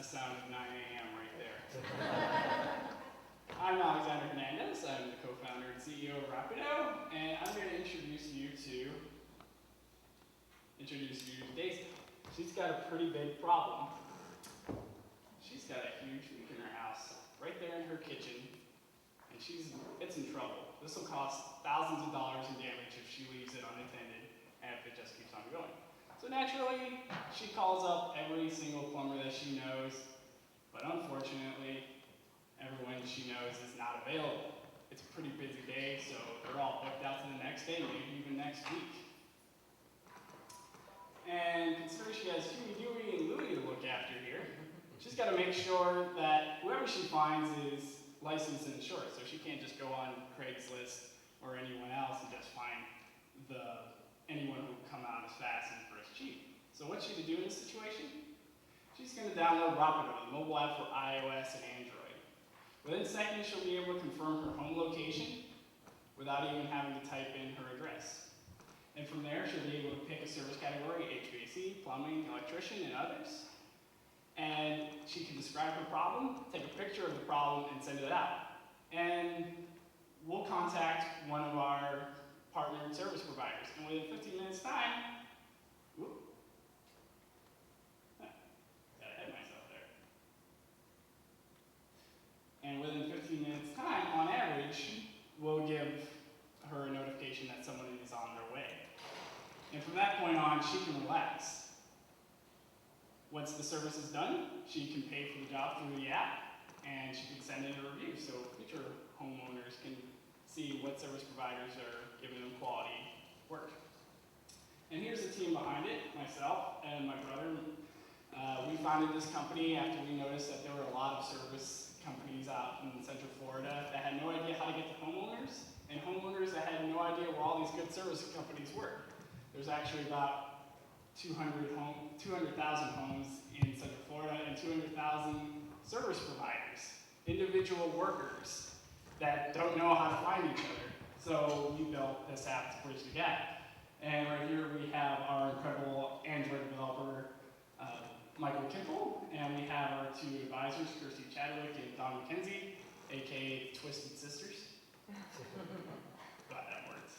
the sound of 9 a.m. right there. I'm Alexander Hernandez. I'm the co-founder and CEO of Rapido, and I'm going to introduce you to Daisy. She's got a pretty big problem. She's got a huge leak in her house, right there in her kitchen, and it's in trouble. This will cost thousands of dollars in damage if she leaves it unattended, and if it just keeps on going. So naturally, she calls up every single plumber that she knows, but unfortunately, everyone she knows is not available. It's a pretty busy day, so they're all booked out to the next day, maybe even next week. And considering she has Huey, Dewey, and Louie to look after here, she's got to make sure that whoever she finds is licensed and insured, so she can't just go on Craigslist or anyone else and just find anyone who will come out as fast and for as cheap. So what's she to do in this situation? She's going to download Rapido, the mobile app for iOS and Android. Within seconds, she'll be able to confirm her home location without even having to type in her address. And from there, she'll be able to pick a service category, HVAC, plumbing, electrician, and others. And she can describe her problem, take a picture of the problem, and send it out. And we'll contact one of our partnered service providers. And within 15 minutes time, got ahead of myself there. And within 15 minutes time, on average, we'll give her a notification that someone is on their way. And from that point on, she can relax. Once the service is done, she can pay for the job through the app, and she can send in a review so future homeowners can see what service providers are giving them quality work. And here's the team behind it, myself and my brother. We founded this company after we noticed that there were a lot of service companies out in Central Florida that had no idea how to get to homeowners, and homeowners that had no idea where all these good service companies were. There's actually about 200,000 homes in Central Florida and 200,000 service providers, individual workers that don't know how to find each other. So we built this app to bridge the gap. And right here we have our incredible Android developer, Michael Kimple, and we have our two advisors, Kirsty Chadwick and Don McKenzie, aka Twisted Sisters. Glad that worked.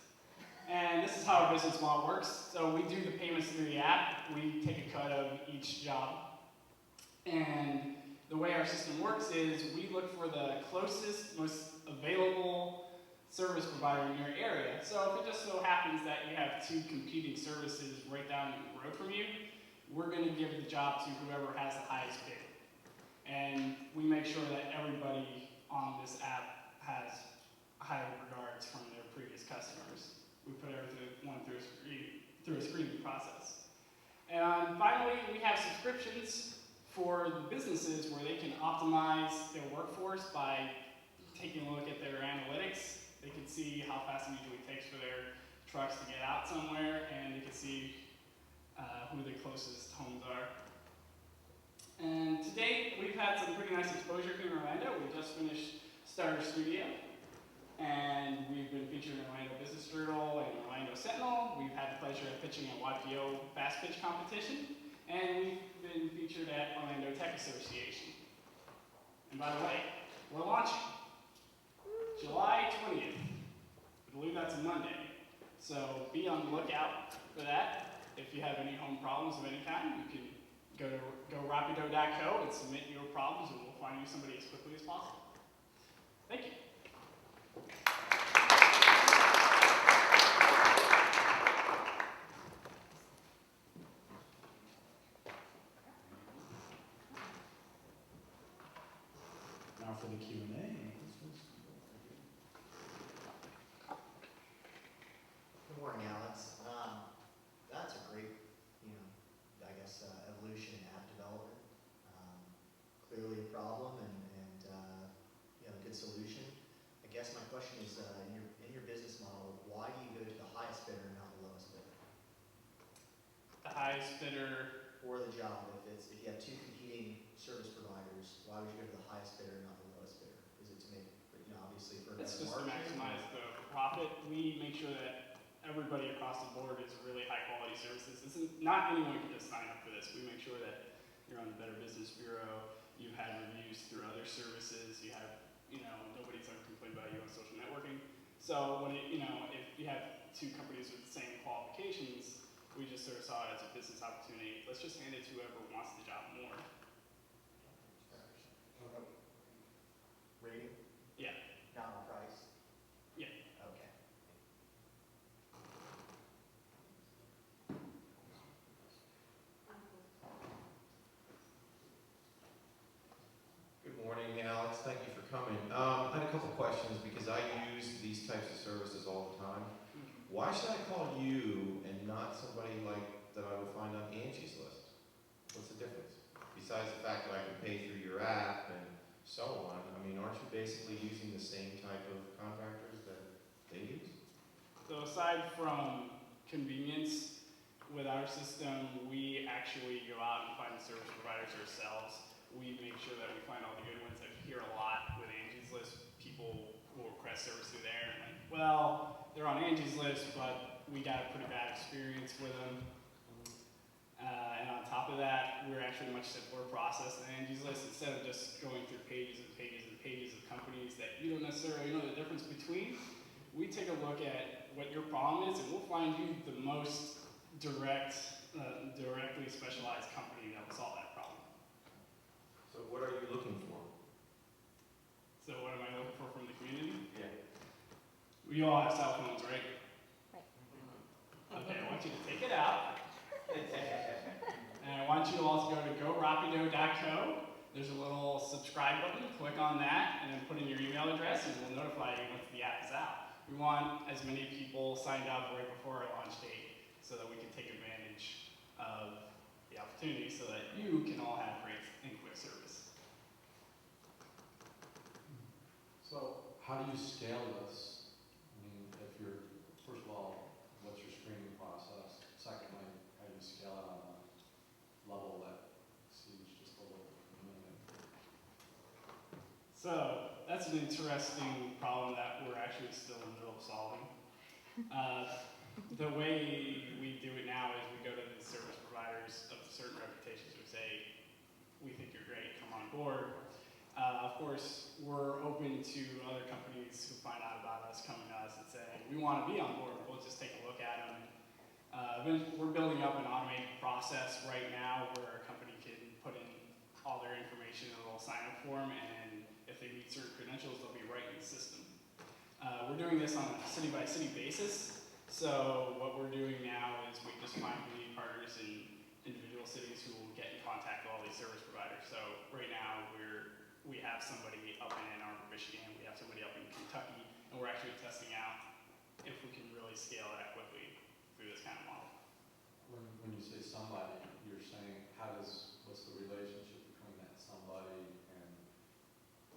And this is how our business model works. So we do the payments through the app. We take a cut of each job. And the way our system works is we look for the closest, most available service provider in your area. So if it just so happens that you have two competing services right down the road from you, we're going to give the job to whoever has the highest bid. And we make sure that everybody on this app has high regards from their previous customers. We put everyone through a screening process. And finally, we have subscriptions for the businesses where they can optimize their workforce by taking a look at their analytics. They can see how fast it usually takes for their trucks to get out somewhere, and they can see who the closest homes are. And to date, we've had some pretty nice exposure here in Orlando. We just finished Starter Studio, and we've been featured in Orlando Business Journal and Orlando Sentinel. We've had the pleasure of pitching at YPO Fast Pitch Competition, and we've been featured at Orlando Tech Association. And by the way, we're launching July 20th. I believe that's a Monday. So be on the lookout for that. If you have any home problems of any kind, you can go rapido.co and submit your problems, and we'll find you somebody as quickly as possible. Thank you. Now for the Q&A. Good morning, Alex. That's a great, evolution in app development. Clearly a problem and a good solution. I guess my question is, in your business model, why do you go to the highest bidder and not the lowest bidder? The highest bidder. For the job, if you have two competing service providers, why would you go to the highest bidder and not the lowest bidder? Is it to make, obviously for It's better just to margin? maximize the profit. We make sure that everybody across the board is really high quality services. Not anyone can just sign up for this. We make sure that you're on the Better Business Bureau, you've had reviews through other services, you have, nobody's ever complained about you on social networking. So when if you have two companies with the same qualifications, we just sort of saw it as a business opportunity. Let's just hand it to whoever wants the job more. Rating? Yeah. Not on price? Yeah. Okay. Good morning, Alex. Thank you for coming. I had a couple questions because I use these types of services all the time. Why should I call you and not somebody like that I would find on Angie's list? What's the difference? Besides the fact that I can pay through your app and so on, I mean, aren't you basically using the same type of contractors that they use? So aside from convenience, with our system, we actually go out and find the service providers ourselves. We make sure that we find all the good ones. I hear a lot with Angie's List, people will request service through there, and like, well, they're on Angie's List, but we got a pretty bad experience with them. And on top of that, we're actually a much simpler process than Angie's List. Instead of just going through pages and pages and pages of companies that you don't necessarily know the difference between, we take a look at what your problem is, and we'll find you the most directly specialized company that will solve that problem. So what are you looking for? So what am I looking for from the community? Yeah. We all have cell phones, right? Right. Okay, I want you to take it out. And I want you all to go to gorapido.co. There's a little subscribe button. Click on that and then put in your email address and we'll notify you once the app is out. We want as many people signed up right before our launch date so that we can take advantage of the opportunity so that you can all have great and quick service. So how do you scale this? I mean, if you're, first of all, what's your screening process? Secondly, how do you scale it on a level that exceeds just a local community? So that's an interesting problem that we're actually still in the middle of solving. The way we do it now is we go to the service providers of certain reputations who say, we think you're great, come on board. Of course, we're open to other companies who find out about us coming to us and saying, we want to be on board, we'll just take a look at them. We're building up an automated process right now where a company can put in all their information in a little sign-up form, and if they meet certain credentials, they'll be right in the system. We're doing this on a city-by-city basis. So what we're doing now is we just find community partners in individual cities who will get in contact with all these service providers. So right now we have somebody up in Ann Arbor, Michigan, we have somebody up in Kentucky, and we're actually testing out if we can really scale that quickly through this kind of model. When you say somebody, you're saying what's the relationship between that somebody and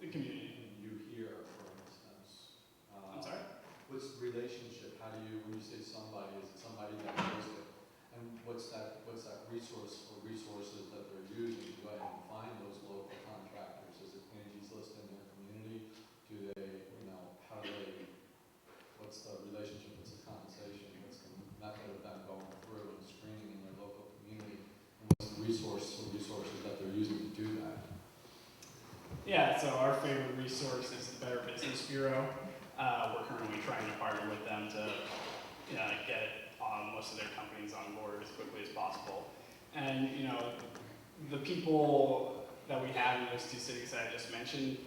The community. you here, for instance? I'm sorry? What's the relationship? How do you, when you say somebody, is it somebody that knows it? And what's that resource or resources that they're using to go ahead and find those local contractors? Is it Angie's List in their community? Do they, how do they, what's the relationship, what's the compensation, what's the method of them going through and screening in their local community? And what's the resources that they're using to do that? Yeah, so our favorite resource is the Better Business Bureau. We're currently trying to partner with them to get most of their companies on board as quickly as possible. And the people that we have in those two cities that I just mentioned,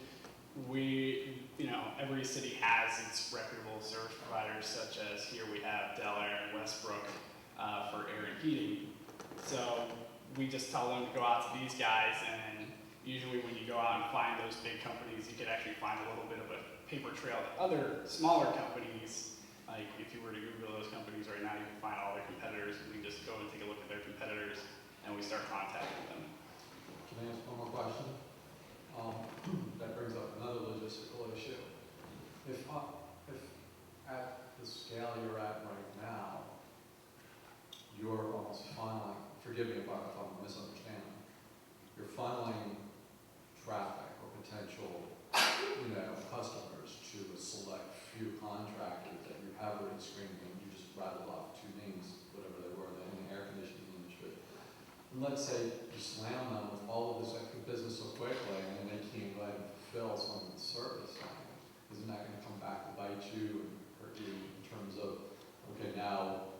every city has its reputable service providers, such as here we have Delaware and Westbrook for air and heating. So we just tell them to go out to these guys, and usually when you go out and find those big companies, you could actually find a little bit of a paper trail to other smaller companies. Like if you were to Google those companies right now, you can find all their competitors, and we just go and take a look at their competitors, and we start contacting them. Can I ask one more question? That brings up another logistical issue. If at the scale you're at right now, you're almost funneling, forgive me if I'm misunderstanding, you're funneling traffic or potential customers to a select few contractors that you have already screened, and you just rattled off two names, whatever they were, in the air conditioning industry. And let's say you you slam them with all of this extra business so quickly, and then they can't go ahead and fulfill some of the service, isn't that gonna come back to bite you and hurt you in terms of, okay, now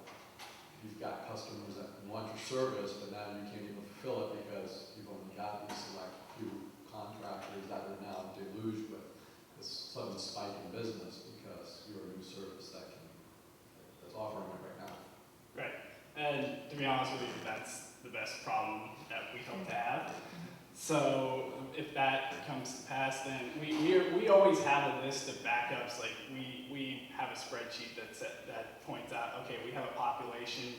you've got customers that want your service, but now you can't even fulfill it because you've only got these select few contractors that are now deluged with this sudden spike in business because you're a new service that's offering it right now. Right. And to be honest with you, that's the best problem that we hope to have. So if that comes to pass, then we always have a list of backups. Like we have a spreadsheet that points out, okay, we have a population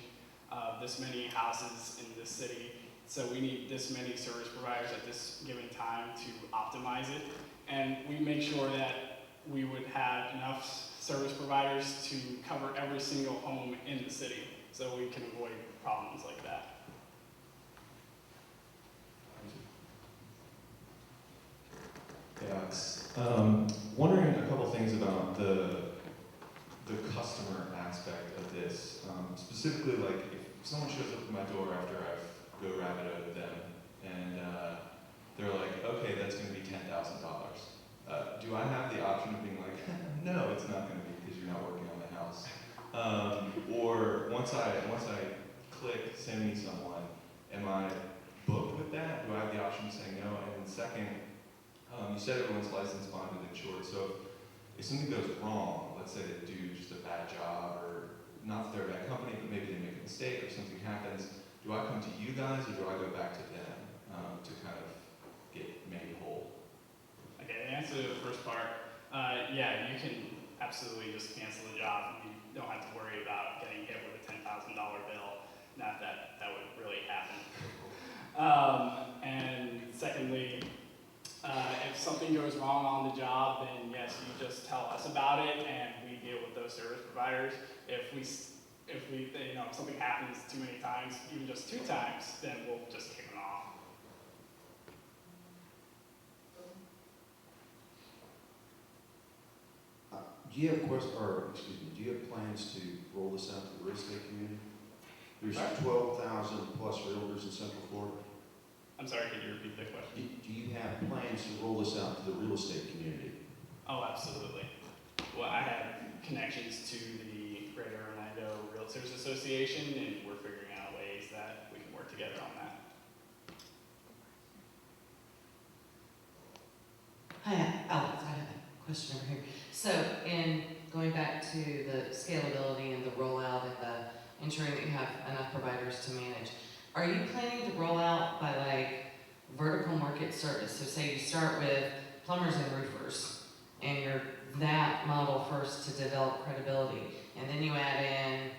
of this many houses in this city, so we need this many service providers at this given time to optimize it. And we make sure that we would have enough service providers to cover every single home in the city, so we can avoid problems like that. Hey, Alex. Wondering a couple things about the customer aspect of this. Specifically, like if someone shows up at my door after I've go Rapido to them, and they're like, okay, that's going to be $10,000. Do I have the option of being like, no, it's not going to be because you're not working on the house? Or once I click send me someone, am I booked with that? Do I have the option of saying no? And then second, you said everyone's license bonded and insured, so if something goes wrong, let's say they do just a bad job, or not that they're a bad company, but maybe they make a mistake or something happens, do I come to you guys or do I go back to them to kind of get made whole? Okay, to answer the first part, yeah, you can absolutely just cancel the job. You don't have to worry about getting hit with a $10,000 bill. Not that that would really happen. And secondly, if something goes wrong on the job, then yes, you just tell us about it, and we deal with those service providers. If something happens too many times, even just 2 times, then we'll just kick them off. Do you have plans to roll this out to the real estate community? There's 12,000 plus realtors in Central Florida. I'm sorry, could you repeat that question? Do you have plans to roll this out to the real estate community? Oh, absolutely. Well, I have connections to the Greater Orlando Realtors Association, and we're figuring out ways that we can work together on that. Hi, Alex, I have a question over here. So, in going back to the scalability and the rollout and the ensuring that you have enough providers to manage, are you planning to roll out by like vertical market service? So say you start with plumbers and roofers, and you're that model first to develop credibility, and then you add in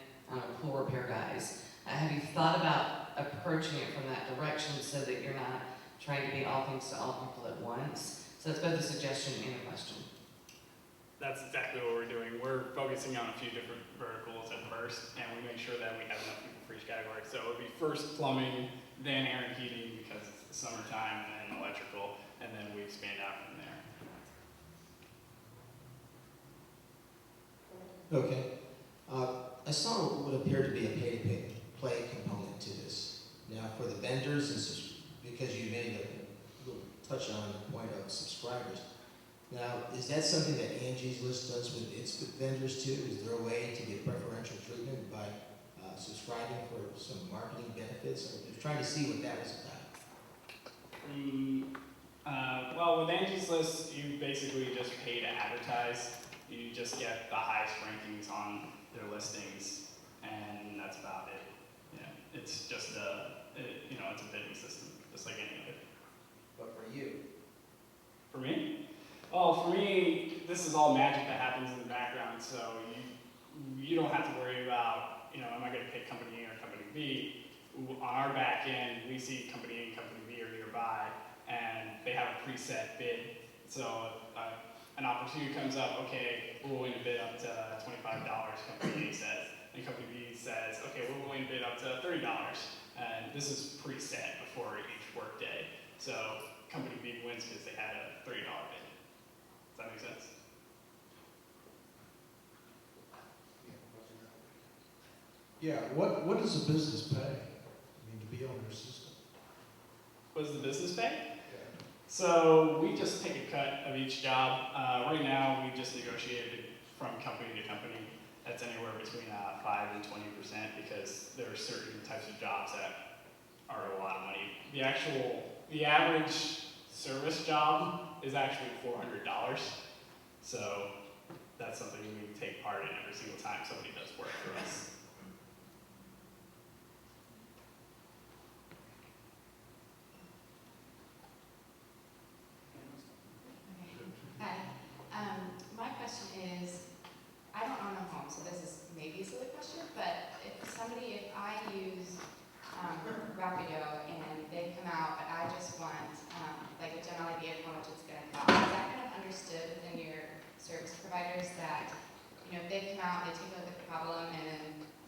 pool repair guys. Have you thought about approaching it from that direction so that you're not trying to be all things to all people at once? So it's both a suggestion and a question. That's exactly what we're doing. We're focusing on a few different verticals at first, and we make sure that we have enough people for each category. So it would be first plumbing, then air and heating because it's the summertime, and then electrical, and then we expand out from there. Okay. I saw what appeared to be a pay-to-play component to this. Now, for the vendors, because you made a little touch on the point of subscribers. Now, is that something that Angie's List does with its vendors too? Is there a way to get preferential treatment by subscribing for some marketing benefits? I'm trying to see what that was about. Well, with Angie's List, you basically just pay to advertise. You just get the highest rankings on their listings, and that's about it. Yeah, it's just it's a bidding system, just like any other. But for you? For me? Well, for me, this is all magic that happens in the background, so you don't have to worry about, am I going to pick company A or company B? On our back end, we see company A and company B are nearby, and they have a preset bid. So an opportunity comes up, okay, we're willing to bid up to $25, company A says. And company B says, okay, we're willing to bid up to $30. And this is preset before each workday. So company B wins because they had a $30 bid. Does that make sense? Yeah, what does a business pay? I mean, to be on their system? what does the business pay? So we just take a cut of each job. Right now, we just negotiated from company to company. That's anywhere between 5 and 20% because there are certain types of jobs that are a lot of money. The average service job is actually $400. So that's something we take part in every single time somebody does work for us. Hi. My question is, I don't own a home, so this is maybe a silly question, but if I use Rapido and they come out, but I just want like a general idea of how much it's going to cost, is that kind of understood within your service providers that, you know, if they come out, they take a look at the problem, and then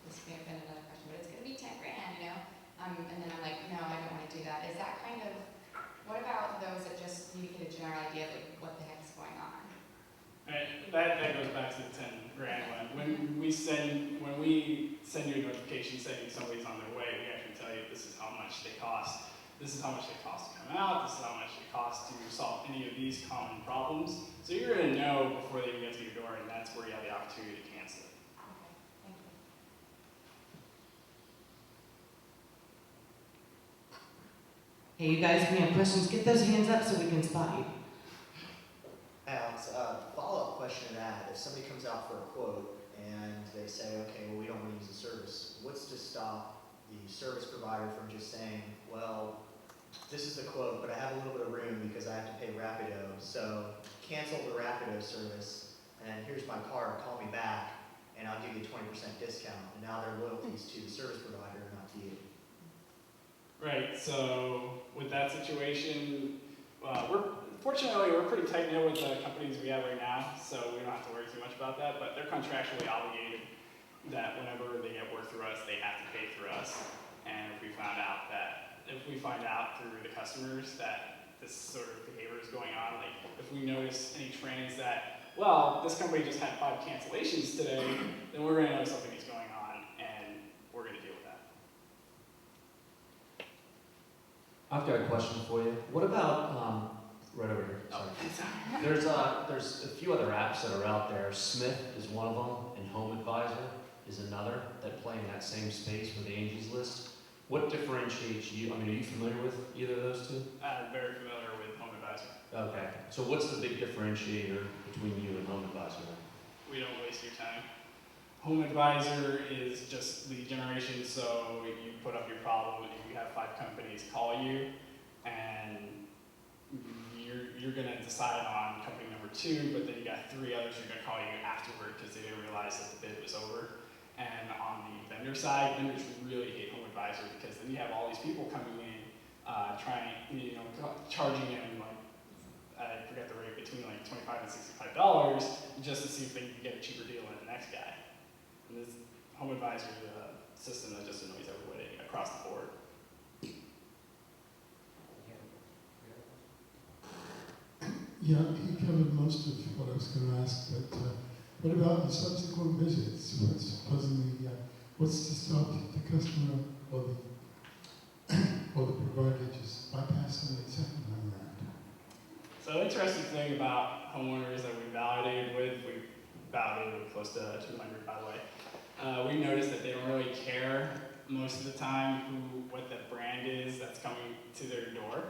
this may have been another question, but it's going to be 10 grand, you know? And then I'm like, no, I don't want to do that. Is that kind of, what about those that just need to get a general idea of like, what the heck is going on? Right. That goes back to the 10 grand one. When we send you a notification saying somebody's on their way, we actually tell you this is how much they cost. This is how much they cost to come out. This is how much they cost to solve any of these common problems. So you're going to know before they even get to your door, and that's where you have the opportunity to cancel it. Okay, thank you. Hey, you guys, if you have questions, get those hands up so we can spot you. Alex, follow-up question to that. If somebody comes out for a quote and they say, okay, well, we don't want to use the service, what's to stop the service provider from just saying, well, this is the quote, but I have a little bit of room because I have to pay Rapido, so cancel the Rapido service, and here's my card, call me back, and I'll give you a 20% discount. And now their loyalties to the service provider, not to you. Right. So with that situation, Fortunately, we're pretty tight-knit with the companies we have right now, so we don't have to worry too much about that, but they're contractually obligated that whenever they get work through us, they have to pay through us. And if we find out through the customers that this sort of behavior is going on, like if we notice any trends that, well, this company just had 5 cancellations today, then we're going to know something is going on, and we're going to deal with that. I've got a question for you. What about, right over here, sorry. There's a few other apps that are out there. Smith is one of them, and Home Advisor is another that play in that same space with Angie's List. What differentiates you? I mean, are you familiar with either of those two? I'm very familiar with Home Advisor. Okay. So what's the big differentiator between you and Home Advisor? We don't waste your time. Home Advisor is just lead generation, so you put up your problem and you have 5 companies call you, and you're going to decide on company number 2, but then you got 3 others who are going to call you afterward because they didn't realize that the bid was over. And on the vendor side, vendors really hate Home Advisor because then you have all these people coming in, charging them like, I forget the rate, between like $25 and $65 just to see if they can get a cheaper deal than the next guy. And this Home Advisor is a system that just annoys everybody across the board. Yeah, he covered most of what I was going to ask, but what about the subsequent visits? What's to stop the customer or the provider just bypassing the second time around? So the interesting thing about homeowners that we validated with close to 200 by the way, we noticed that they don't really care most of the time what the brand is that's coming to their door.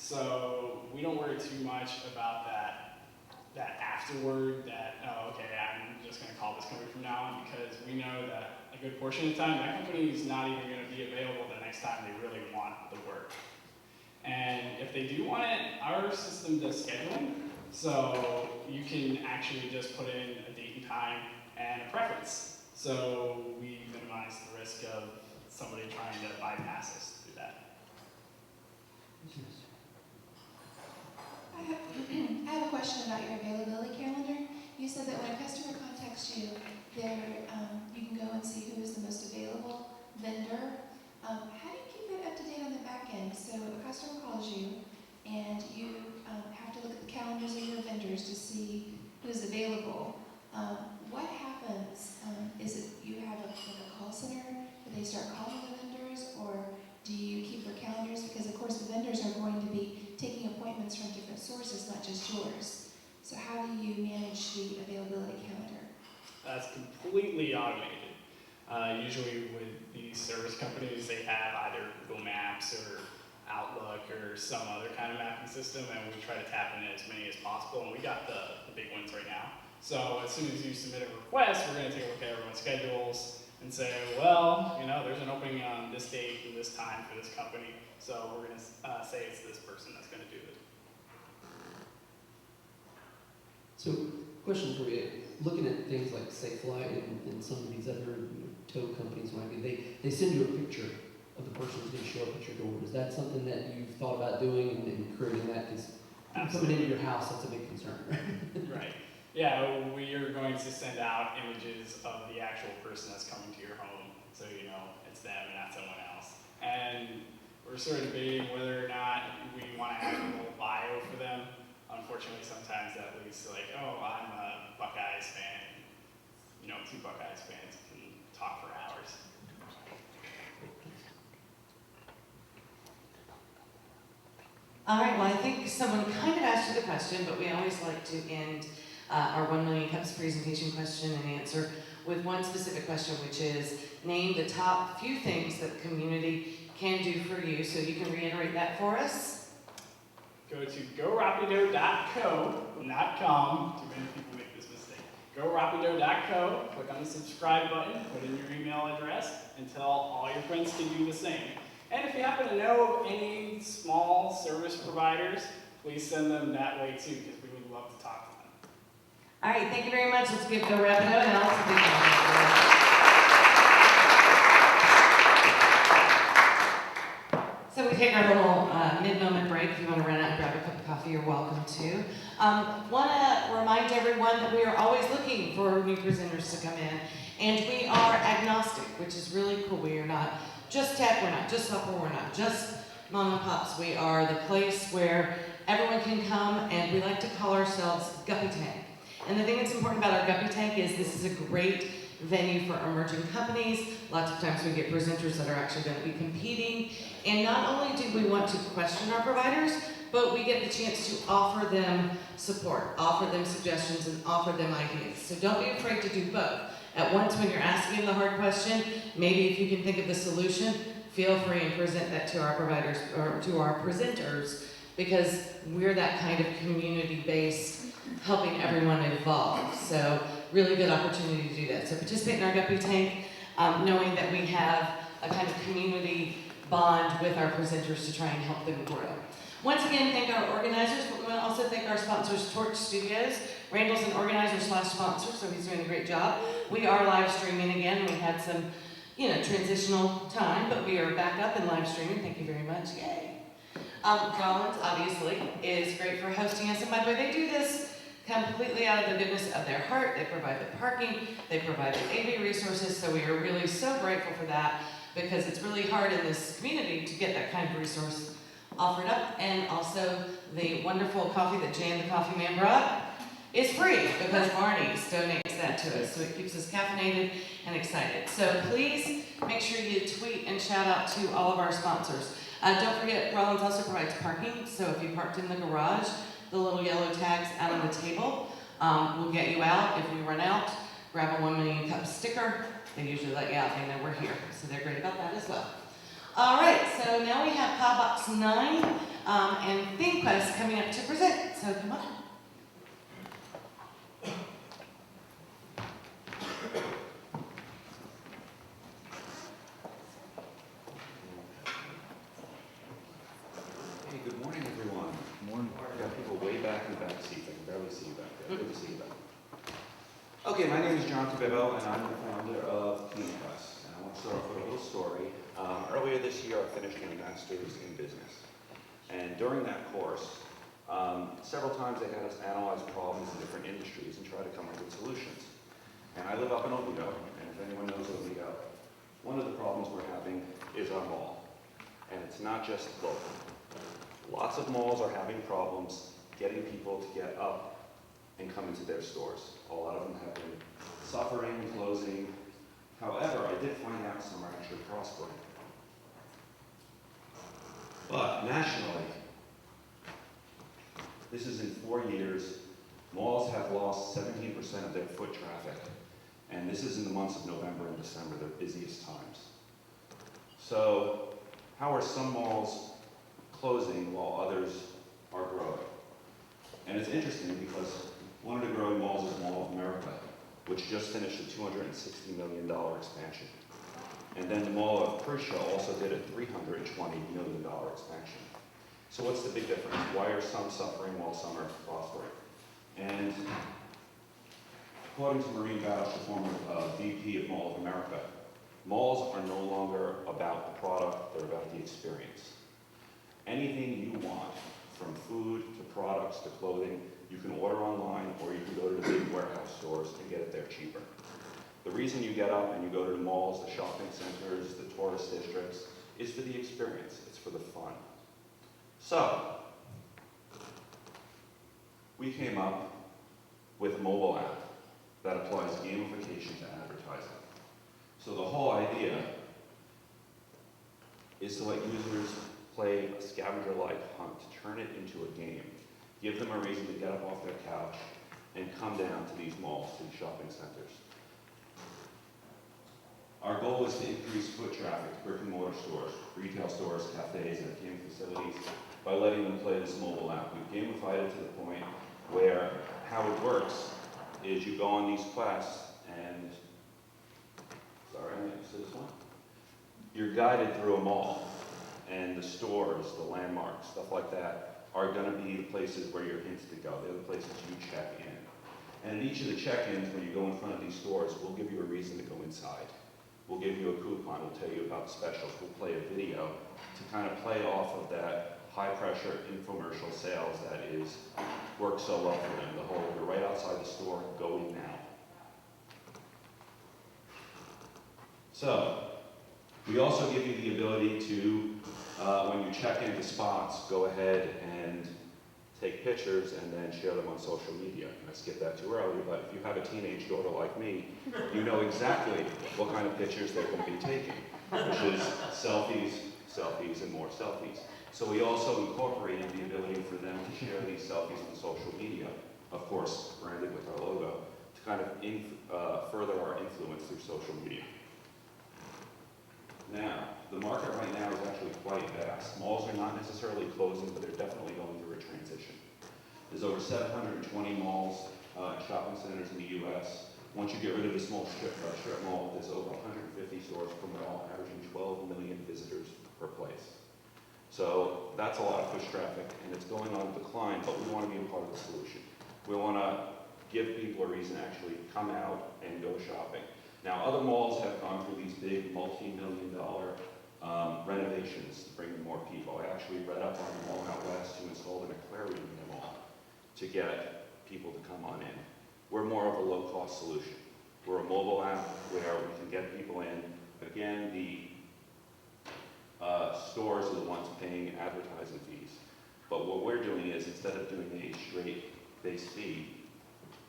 So we don't worry too much about that afterward, oh, okay, I'm just going to call this company from now on, because we know that a good portion of the time that company is not even going to be available the next time they really want the work. And if they do want it, our system does scheduling, so you can actually just put in a date and time and a preference. So we minimize the risk of somebody trying to bypass us through that. I have a question about your availability calendar. You said that when a customer contacts you, you can go and see who is the most available vendor. How do you keep that up to date on the back end? So a customer calls you, and you have to look at the calendars of your vendors to see who's available. What happens? Is it you have a call center? Do they start calling the vendors, or do you keep their calendars? Because of course the vendors are not just yours. So how do you manage the availability calendar? That's completely automated. Usually with these service companies, they have either Google Maps or Outlook or some other kind of mapping system, and we try to tap into as many as possible, and we got the big ones right now. So as soon as you submit a request, we're going to take a look at everyone's schedules and say, well, you know, there's an opening on this date and this time for this company, so we're going to say it's this person that's going to do it. So, question for you. Looking at things like Safelite and some of these other tow companies, they send you a picture of the person who's going to show up at your door. Is that something that you've thought about doing and creating that? Because coming into your house, that's a big concern, right? Right. Yeah, we are going to send out images of the actual person that's coming to your home, so you know it's them and not someone else. And we're sort of debating whether or not we want to have a little bio for them. Unfortunately, sometimes that leads to like, oh, I'm a Buckeyes fan. You know, 2 Buckeyes fans can talk for hours. All right, well, I think someone kind of asked you the question, but we always like to end our 1 million cups presentation question and answer with one specific question, which is name the top few things that the community can do for you. So you can reiterate that for us. Go to gorapido.co, not com. Too many people make this mistake. Gorapido.co, click on the subscribe button, put in your email address, and tell all your friends to do the same. And if you happen to know of any small service providers, please send them that way too, because we would love to talk to them. All right, thank you very much. Let's give Go Rapido and also big applause. So we take our little mid-moment break. If you want to run out and grab a cup of coffee, you're welcome to. Want to remind everyone that we are always looking for new presenters to come in, and we are agnostic, which is really cool. We are not just tech, we're not just software, we're not just mom and pops. We are the place where everyone can come, and we like to call ourselves Guppy Tank. And the thing that's important about our Guppy Tank is this is a great venue for emerging companies. Lots of times we get presenters that are actually going to be competing. And not only do we want to question our providers, but we get the chance to offer them support, offer them suggestions, and offer them ideas. So don't be afraid to do both. At once, when you're asking the hard question, maybe if you can think of the solution, feel free and present that to our providers or to our presenters, because we're that kind of community-based, helping everyone evolve. So really good opportunity to do that. So participate in our Guppy Tank, knowing that we have a kind of community bond with our presenters to try and help them grow. Once again, thank our organizers, but we want to also thank our sponsors, Torch Studios. Randall's an organizer/sponsor, so he's doing a great job. We are live streaming again. We had some, transitional time, but we are back up and live streaming. Thank you very much. Yay. Rollins, obviously, is great for hosting us. And by the way, they do this completely out of the goodness of their heart. They provide the parking, they provide the AV resources, so we are really so grateful for that, because it's really hard in this community to get that kind of resource offered up. And also the wonderful coffee that Jan, the coffee man, brought is free, because Barney donates that to us, so it keeps us caffeinated and excited. So please make sure you tweet and shout out to all of our sponsors. Don't forget, Rollins also provides parking, so if you parked in the garage, the little yellow tags out on the table will get you out. If we run out, grab a 1 million cup sticker. They usually let you out, they know we're here, so they're great about that as well. All right, so now we have Pod Box 9 and ThinkQuest coming up to present, so come on. Hey, good morning, everyone. Good morning. I've got people way back in the back seats. I can barely see you back there. Good to see you back. Okay, my name is John Tabibbo, and I'm the founder of ThinkQuest. And I want to start off with a little story. Earlier this year, I finished my master's in business. And during that course, several times they had us analyze problems in different industries and try to come up with solutions. And I live up in Oviedo, and if anyone knows Oviedo, one of the problems we're having is our mall. And it's not just local. Lots of malls are having problems getting people to get up and come into their stores. A lot of them have been suffering, closing. However, I did find out some are actually prospering. But nationally, This is in 4 years. Malls have lost 17% of their foot traffic, and this is in the months of November and December, their busiest times. So, how are some malls closing while others are growing? And it's interesting because one of the growing malls is Mall of America, which just finished a $260 million expansion. And then the Mall of Persia also did a $320 million expansion. So what's the big difference? Why are some suffering while some are prospering? And according to Maureen Bausch, the former VP of Mall of America, malls are no longer about the product, they're about the experience. Anything you want, from food to products to clothing, you can order online or you can go to the big warehouse stores and get it there cheaper. The reason you get up and you go to the malls, the shopping centers, the tourist districts, is for the experience, it's for the fun. So, we came up with a mobile app that applies gamification to advertising. So the whole idea is to let users play a scavenger-like hunt, turn it into a game, give them a reason to get up off their couch and come down to these malls, to these shopping centers. Our goal is to increase foot traffic to brick and mortar stores, retail stores, cafes, entertainment facilities by letting them play this mobile app. We've gamified it to the point where how it works is you go on these quests and, sorry, I'm used to this one. You're guided through a mall, and the stores, the landmarks, stuff like that, are going to be the places where you're hinted to go. They're the places you check in. And in each of the check-ins, when you go in front of these stores, we'll give you a reason to go inside. We'll give you a coupon, we'll tell you about the specials, we'll play a video to kind of play off of that high-pressure infomercial sales that works so well for them. The whole, you're right outside the store, go in now. So, we also give you the ability to, when you check into spots, go ahead and take pictures and then share them on social media. I skipped that too early, but if you have a teenage daughter like me, you know exactly what kind of pictures they're going to be taking, which is selfies, selfies, and more selfies. So we also incorporated the ability for them to share these selfies on social media, of course, branded with our logo, to kind of further our influence through social media. Now, the market right now is actually quite vast. Malls are not necessarily closing, but they're definitely going through a transition. There's over 720 malls, shopping centers in the U.S. Once you get rid of the small strip mall, there's over 150 stores per mall, averaging 12 million visitors per place. So that's a lot of foot traffic, and it's going on decline, but we want to be a part of the solution. We want to give people a reason to actually come out and go shopping. Now, other malls have gone through these big multi-million-dollar renovations to bring in more people. I actually read up on the mall out west who installed an aquarium in the mall to get people to come on in. We're more of a low-cost solution. We're a mobile app where we can get people in. Again, the stores are the ones paying advertising fees. But what we're doing is, instead of doing a straight base fee,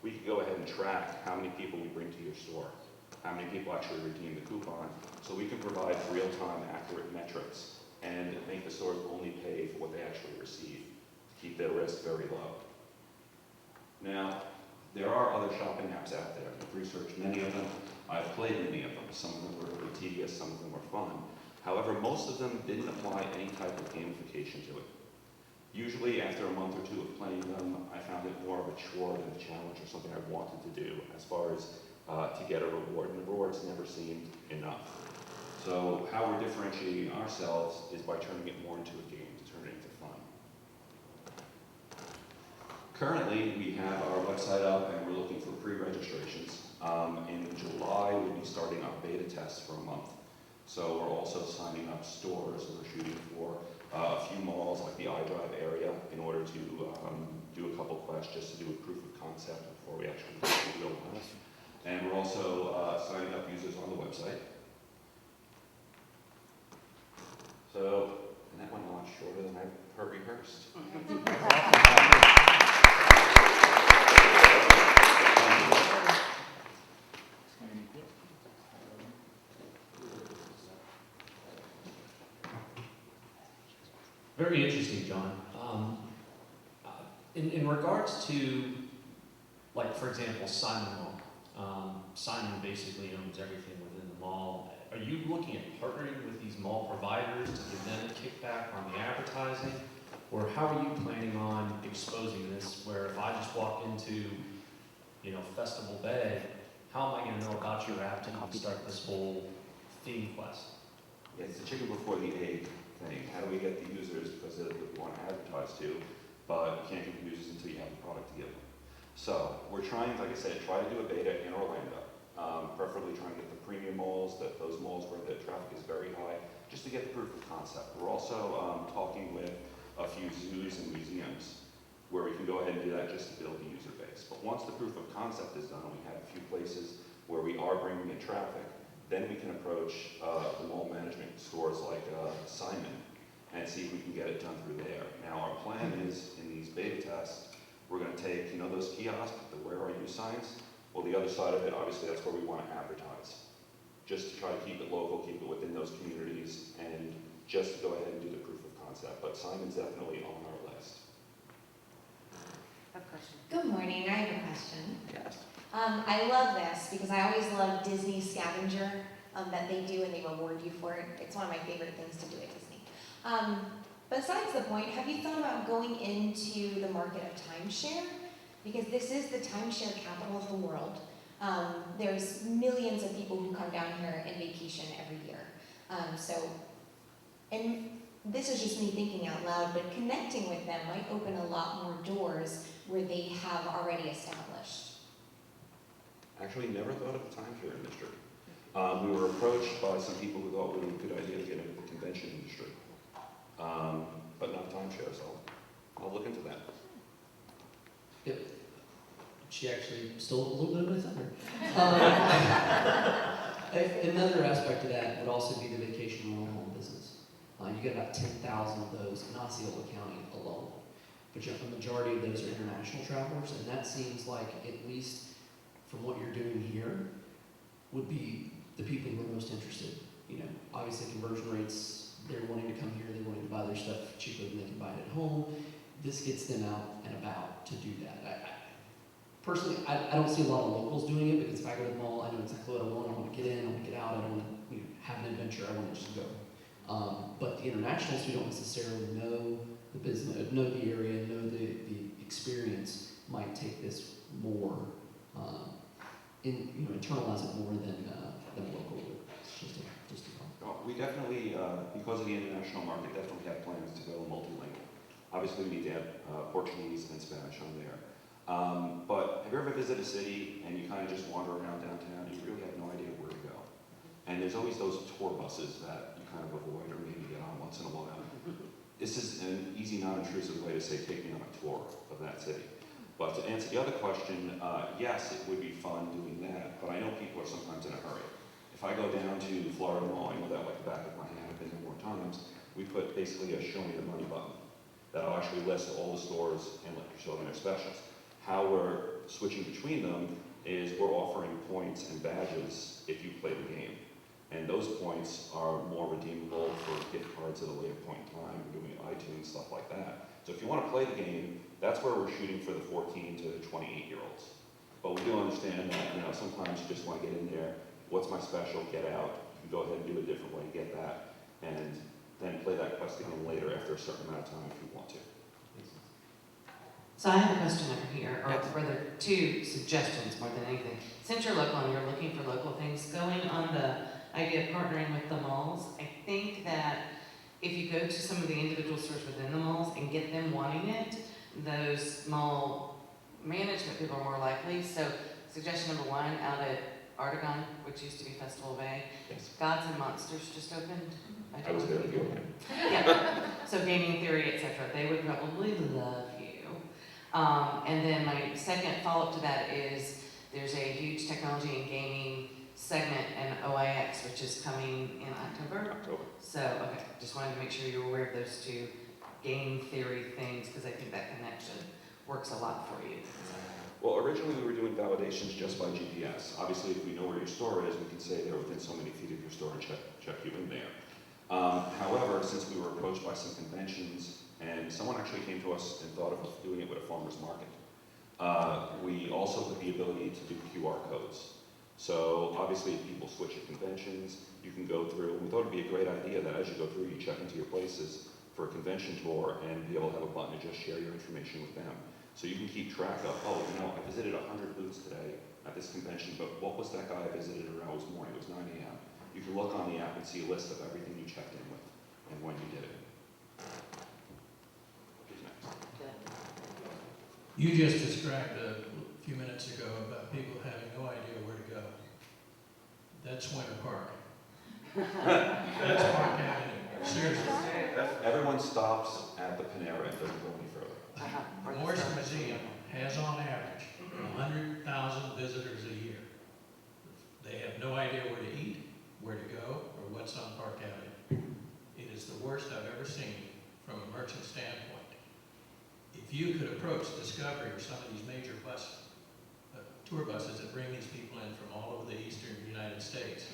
we can go ahead and track how many people we bring to your store, how many people actually redeem the coupon, so we can provide real-time accurate metrics and make the stores only pay for what they actually receive to keep their risk very low. Now, there are other shopping apps out there. I've researched many of them. I've played many of them. Some of them were really tedious, some of them were fun. However, most of them didn't apply any type of gamification to it. Usually, after a month or two of playing them, I found it more of a chore than a challenge or something I wanted to do as far as to get a reward, and the rewards never seemed enough. So how we're differentiating ourselves is by turning it more into a game, to turn it into fun. Currently, we have our website up and we're looking for pre-registrations. In July, we'll be starting our beta tests for a month. So we're also signing up stores, and we're shooting for a few malls like the iDrive area in order to do a couple quests just to do a proof of concept before we actually do the real ones. And we're also signing up users on the website. So, and that went a lot shorter than I rehearsed. Very interesting, John. In regards to, like, for example, Simon Mall. Simon basically owns everything within the mall. Are you looking at partnering with these mall providers to give them a kickback on the advertising? Or how are you planning on exposing this, where if I just walk into, you know, Festival Bay, how am I gonna know about your app to even start this whole theme quest? Yeah, it's the chicken before the egg thing. How do we get the users, because they're what we want to advertise to, but you can't get the users until you have the product to give them. So we're trying, like I said, try to do a beta in Orlando. Preferably trying to get the premium malls, those malls where the traffic is very high, just to get the proof of concept. We're also talking with a few zoos and museums where we can go ahead and do that just to build the user base. But once the proof of concept is done, and we have a few places where we are bringing in traffic, then we can approach the mall management stores like Simon and see if we can get it done through there. Now our plan is, in these beta tests, we're going to take, you know, those kiosks, the where are you signs? Well, the other side of it, obviously, that's where we want to advertise. Just to try to keep it local, keep it within those communities, and just to go ahead and do the proof of concept. But Simon's definitely on our list. A question. Good morning, I have a question. Yes. I love this because I always love Disney scavenger that they do and they reward you for it. It's one of my favorite things to do at Disney. Besides the point, have you thought about going into the market of timeshare? Because this is the timeshare capital of the world. There's millions of people who come down here and vacation every year. And this is just me thinking out loud, but connecting with them might open a lot more doors where they have already established. Actually, never thought of the timeshare industry. We were approached by some people who thought it would be a good idea to get into the convention industry, but not timeshare, so I'll look into that. Yep. She actually stole a little bit of my thunder. Another aspect of that would also be the vacation rental home business. You get about 10,000 of those in Osceola County alone. But the majority of those are international travelers, and that seems like, at least from what you're doing here, would be the people who are most interested. You know, obviously conversion rates, they're wanting to come here, they're wanting to buy their stuff cheaper than they can buy it at home. This gets them out and about to do that. Personally, I don't see a lot of locals doing it, because if I go to the mall, I know exactly what I want. I want to get in, I want to get out, I don't want to have an adventure, I want to just go. But the internationals who don't necessarily know the business, know the area, know the experience, might take this more, internalize it more than a local would. It's just a problem. Well, we definitely, because of the international market, definitely have plans to go multilingual. Obviously, we need to have Portuguese and Spanish on there. But have you ever visited a city and you kind of just wander around downtown and you really have no idea where to go? And there's always those tour buses that you kind of avoid or maybe get on once in a while. This is an easy, non-intrusive way to say, take me on a tour of that city. But to answer the other question, yes, it would be fun doing that, but I know people are sometimes in a hurry. If I go down to Florida Mall, I know that like the back of my hand, I've been there more times, we put basically a show me the money button that'll actually list all the stores and let you show them their specials. How we're switching between them is we're offering points and badges if you play the game. And those points are more redeemable for gift cards at a later point in time. We're doing iTunes, stuff like that. So if you want to play the game, that's where we're shooting for the 14 to 28-year-olds. But we do understand that, sometimes you just want to get in there, what's my special, get out. You can go ahead and do it a different way, get that, and then play that quest again later after a certain amount of time if you want to. So I have a question over here, or rather two suggestions more than anything. Since you're local and you're looking for local things, going on the idea of partnering with the malls, I think that if you go to some of the individual stores within the malls and get them wanting it, those mall management people are more likely. So suggestion number one, out at Artagon, which used to be Festival Bay, Yes. Gods and Monsters just opened. I was there with you. Yeah, so gaming theory, etc. They would probably love you. And then my second follow-up to that is there's a huge technology and gaming segment in OIX, which is coming in October. So, okay, just wanted to make sure you're aware of those two game theory things, because I think that connection works a lot for you. Well, originally we were doing validations just by GPS. Obviously, if we know where your store is, we can say they're within so many feet of your store and check you in there. However, since we were approached by some conventions And someone actually came to us and thought of doing it with a farmer's market. We also put the ability to do QR codes. So obviously if people switch at conventions, you can go through, we thought it'd be a great idea that as you go through, you check into your places for a convention tour and be able to have a button to just share your information with them. So you can keep track of, oh, you know, I visited 100 booths today at this convention, but what was that guy I visited around? It was morning, it was 9 a.m. You can look on the app and see a list of everything you checked in with and when you did it. Who's next? You just described a few minutes ago about people having no idea where to go. That's Winter Park. That's Park Avenue. Seriously. Everyone stops at the Panera and doesn't go any further. Morse Museum has on average 100,000 visitors a year. They have no idea where to eat, where to go, or what's on Park Avenue. It is the worst I've ever seen from a merchant standpoint. If you could approach Discovery or some of these major tour buses that bring these people in from all over the eastern United States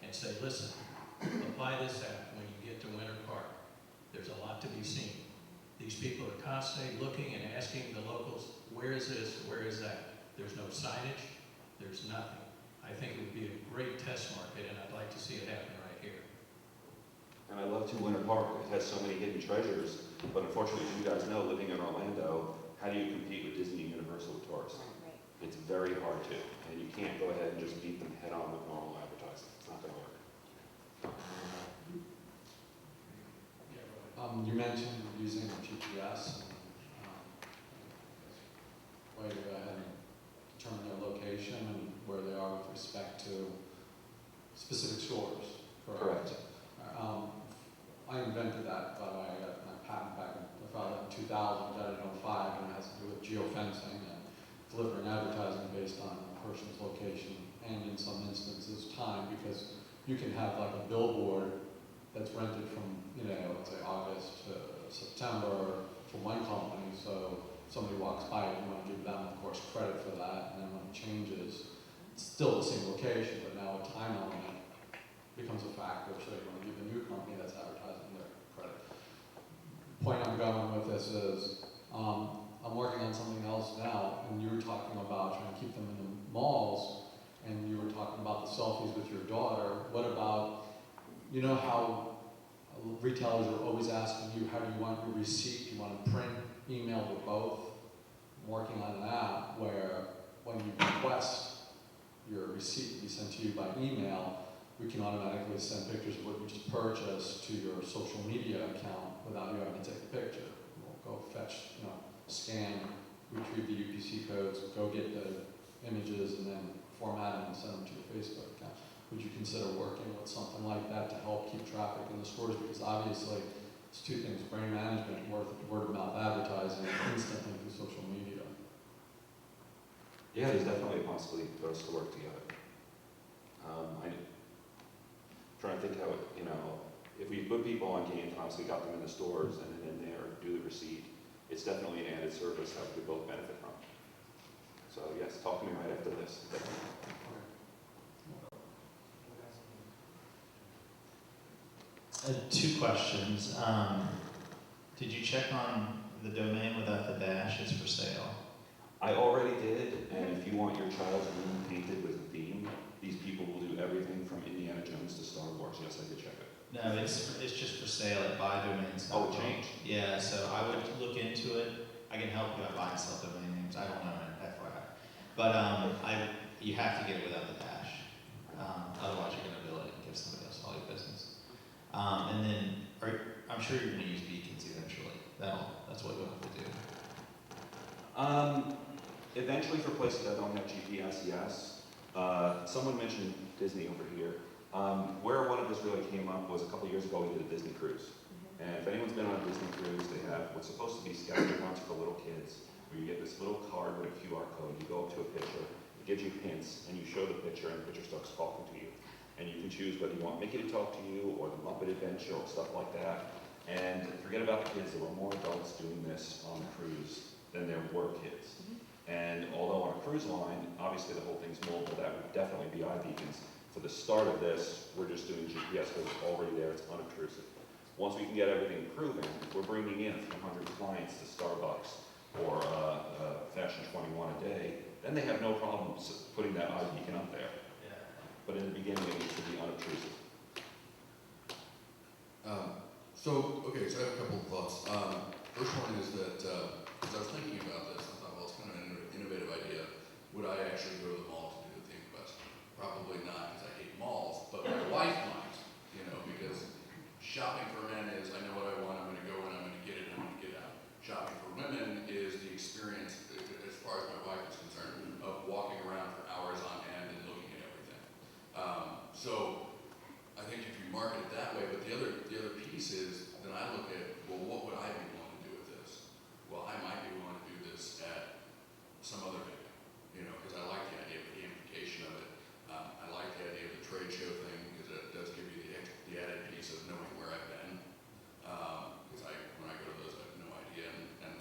and say, listen, apply this app when you get to Winter Park. There's a lot to be seen. These people are constantly looking and asking the locals, where is this, where is that? There's no signage, there's nothing. I think it would be a great test market, and I'd like to see it happen right here. And I love to Winter Park. It has so many hidden treasures, but unfortunately, as you guys know, living in Orlando, how do you compete with Disney and Universal with tourists? Right. It's very hard to, and you can't go ahead and just beat them head on with normal advertising. It's not gonna work. You mentioned using GPS way to go ahead and determine their location and where they are with respect to specific stores. Correct. I invented that, by the way. I got my patent back in, I filed it in 2000, got it in 05, and it has to do with geofencing and delivering advertising based on a person's location and in some instances time, because you can have like a billboard that's rented from, you know, let's say August to September for one company, so somebody walks by it, you want to give them, of course, credit for that, and then when it changes, it's still the same location, but now a time element becomes a factor, so you want to give the new company that's advertising their credit. The point I'm going with this is, I'm working on something else now, and you were talking about trying to keep them in the malls, and you were talking about the selfies with your daughter. What about, you know how retailers are always asking you, how do you want your receipt? Do you want to print, email, or both? I'm working on an app where when you request your receipt to be sent to you by email, we can automatically send pictures of what you just purchased to your social media account without you having to take a picture. We'll go fetch, you know, scan, retrieve the UPC codes, go get the images, and then format them and send them to your Facebook account. Would you consider working with something like that to help keep traffic in the stores? Because obviously, it's two things: brand management, word of mouth advertising, instantly through social media. Yeah, there's definitely a possibility for us to work together. I'm trying to think how, you know, if we put people on games and obviously got them in the stores and then in there do the receipt, it's definitely an added service that we both benefit from. So yes, talk to me right after this. Two questions. Did you check on the domain without the dash is for sale? I already did, and if you want your child's room painted with a theme, these people will do everything from Indiana Jones to Star Wars. Yes, I did check it. No, it's just for sale at buydomains. Oh, it changed? Yeah, so I would look into it. I can help you out buy and sell domain names. I don't know an FYI. But you have to get it without the dash. Otherwise you're going to bill it and give somebody else all your business. And then I'm sure you're going to use beacons eventually. That's what you'll have to do. Eventually for places that don't have GPS, yes. Someone mentioned Disney over here. Where one of this really came up was a couple years ago we did a Disney cruise. And if anyone's been on a Disney cruise, they have what's supposed to be scavenger hunts for little kids, where you get this little card with a QR code, you go up to a picture, it gives you hints, and you show the picture, and the picture starts talking to you. And you can choose whether you want Mickey to talk to you, or the Muppet Adventure, or stuff like that. And forget about the kids, there were more adults doing this on the cruise than there were kids. And although on a cruise line, obviously the whole thing's mobile, that would definitely be iBeacons. For the start of this, we're just doing GPS because it's already there, it's unobtrusive. Once we can get everything proven, if we're bringing in 300 clients to Starbucks or Fashion 21 a day, then they have no problem putting that iBeacon up there. But in the beginning, it needs to be unobtrusive. Okay, so I have a couple of thoughts. First one is that, as I was thinking about this, I thought, well, it's kind of an innovative idea. Would I actually go to the mall to do the theme quest? Probably not, because I hate malls, but my wife might, because shopping for men is, I know what I want, I'm going to go and I'm going to get it, I'm going to get it out. Shopping for women is the experience, as far as my wife is concerned, of walking around for hours on end and looking at everything. So I think if you market it that way, but the other piece is, then I look at, well, what would I be willing to do with this? Well, I might be willing to do this at some other venue, because I like the idea of the gamification of it. I like the idea of the trade show thing, because it does give you the added piece of knowing where I've been. Because when I go to those, I have no idea, and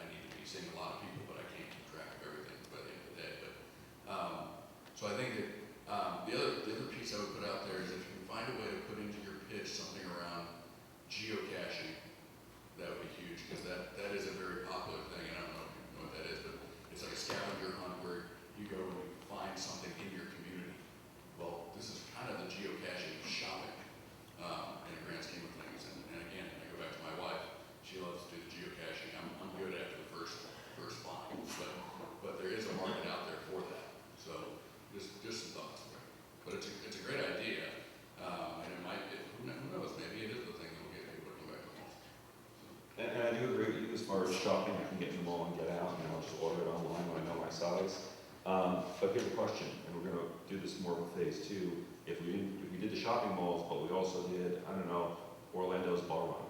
I need to be seeing a lot of people, but I can't keep track of everything by the end of the day. But so I think that the other piece I would put out there is if you can find a way to put into your pitch something around geocaching, that would be huge, because that is a very popular thing, and I don't know if you know what that is, but it's like a scavenger hunt where you go and you find something in your community. Well, this is kind of the geocaching of shopping in a grand scheme of things. And again, I go back to my wife. She loves to do the geocaching. I'm good after the first find, but there is a market out there for that. So just some thoughts there. But it's a great idea, and it might. Who knows? Maybe it is the thing that will get people to come back to malls. And I do agree with you as far as shopping. I can get in the mall and get out, and I'll just order it online when I know my size. But here's a question, and we're going to do this more of a phase 2. If we did the shopping malls, but we also did, I don't know, Orlando's bar run,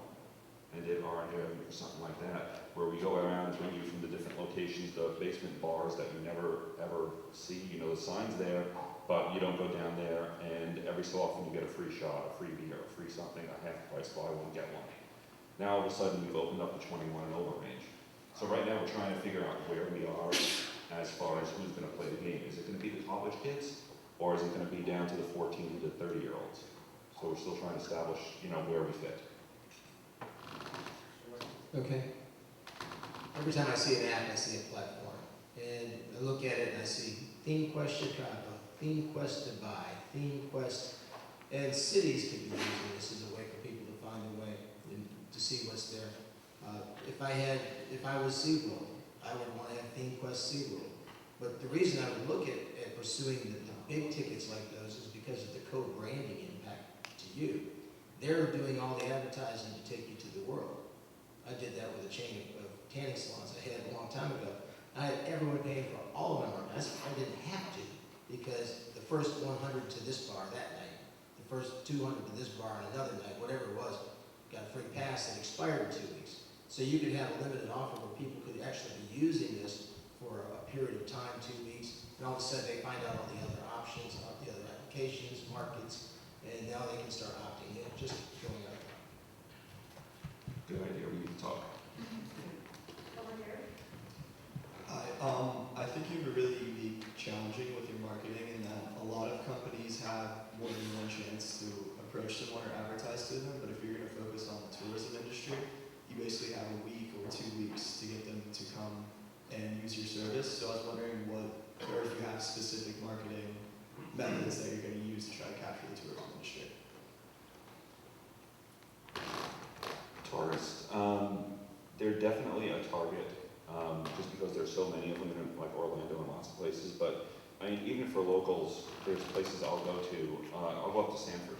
and did R&A or something like that, where we go around and bring you from the different locations, the basement bars that you never ever see. The sign's there, but you don't go down there, and every so often you get a free shot, a free beer, a free something, a half price, buy one, get one. Now all of a sudden we've opened up the 21 and over range. So right now we're trying to figure out where we are as far as who's going to play the game. Is it going to be the college kids, or is it going to be down to the 14 to 30-year-olds? So we're still trying to establish, where we fit. Okay. Every time I see an app, I see a platform. And I look at it and I see Theme Quest Chicago, Theme Quest Dubai, Theme Quest, and cities could be using this as a way for people to find a way and to see what's there. If I was SeaWorld, I would want to have Theme Quest SeaWorld. But the reason I would look at pursuing the big tickets like those is because of the co-branding impact to you. They're doing all the advertising to take you to the world. I did that with a chain of tanning salons I had a long time ago. I had everyone paying for all of my merchandise. I didn't have to, because the first 100 to this bar that night, the first 200 to this bar on another night, whatever it was, got a free pass that expired in 2 weeks. So you could have a limited offer where people could actually be using this for a period of time, 2 weeks, and all of a sudden they find out all the other options, all the other applications, markets, and now they can start opting in, just going out. Good idea, we need to talk. I think you have a really unique challenging with your marketing in that a lot of companies have more than one chance to approach someone or advertise to them, but if you're going to focus on the tourism industry, you basically have a week or 2 weeks to get them to come and use your service. So I was wondering or if you have specific marketing methods that you're going to use to try to capture the tourism industry. Tourists, they're definitely a target, just because there's so many of them in like Orlando and lots of places. But I mean, even for locals, there's places I'll go to. I'll go up to Sanford,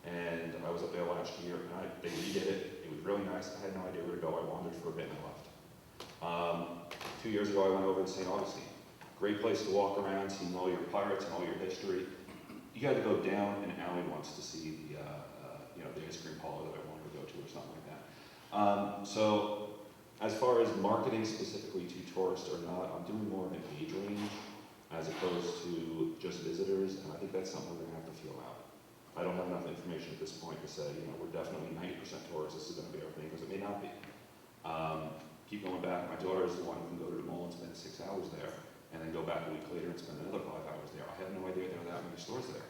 and I was up there last year, and they redid it. It was really nice. I had no idea where to go. I wandered for a bit and I left. 2 years ago, I went over to St. Augustine. Great place to walk around, see all your pirates and all your history. You had to go down an alley once to see the ice cream parlor that I wanted to go to or something like that. So as far as marketing specifically to tourists or not, I'm doing more of an age range as opposed to just visitors, and I think that's something we're going to have to feel out. I don't have enough information at this point to say, we're definitely 90% tourists, this is going to be our thing, because it may not be. Keep going back, my daughter is the one who can go to the mall and spend 6 hours there, and then go back a week later and spend another 5 hours there. I have no idea there are that many stores there.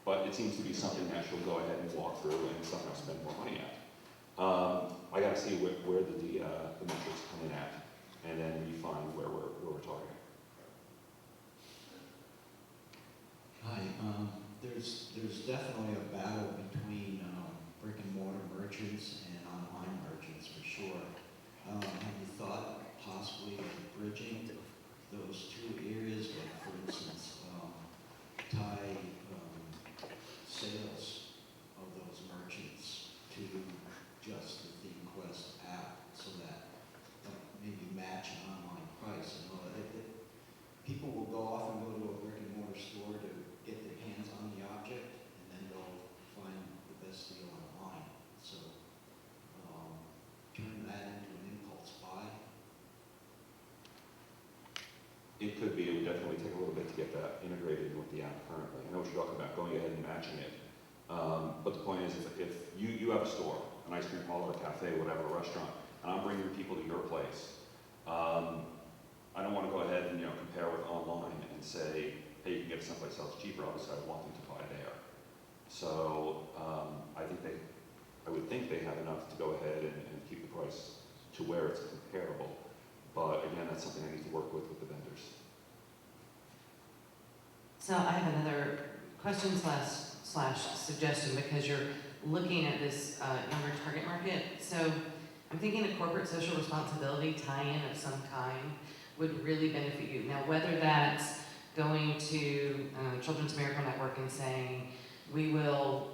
But it seems to be something that she'll go ahead and walk through, and something I'll spend more money at. I gotta see where the metrics come in at, and then refine where we're targeting. Hi, there's definitely a battle between brick and mortar merchants and online merchants for sure. Have you thought possibly of bridging those two areas, like for instance, tie sales of those merchants to just the ThemeQuest app so that maybe match an online price? And all that. People will go off and go to a brick and mortar store to get their hands on the object, and then they'll find the best deal online. So turn that into an impulse buy. It could be. It would definitely take a little bit to get that integrated with the app currently. I know what you're talking about, going ahead and matching it. But the point is, if you have a store, an ice cream parlor, a cafe, whatever, a restaurant, and I'm bringing people to your place, I don't want to go ahead and compare with online and say, hey, you can get it someplace else cheaper. Obviously, I want them to buy there. So I would think they have enough to go ahead and keep the price to where it's comparable. But again, that's something I need to work with the vendors. So I have another question slash suggestion, because you're looking at this younger target market. So I'm thinking a corporate social responsibility tie-in of some kind would really benefit you. Now, whether that's going to Children's Miracle Network and saying, we will,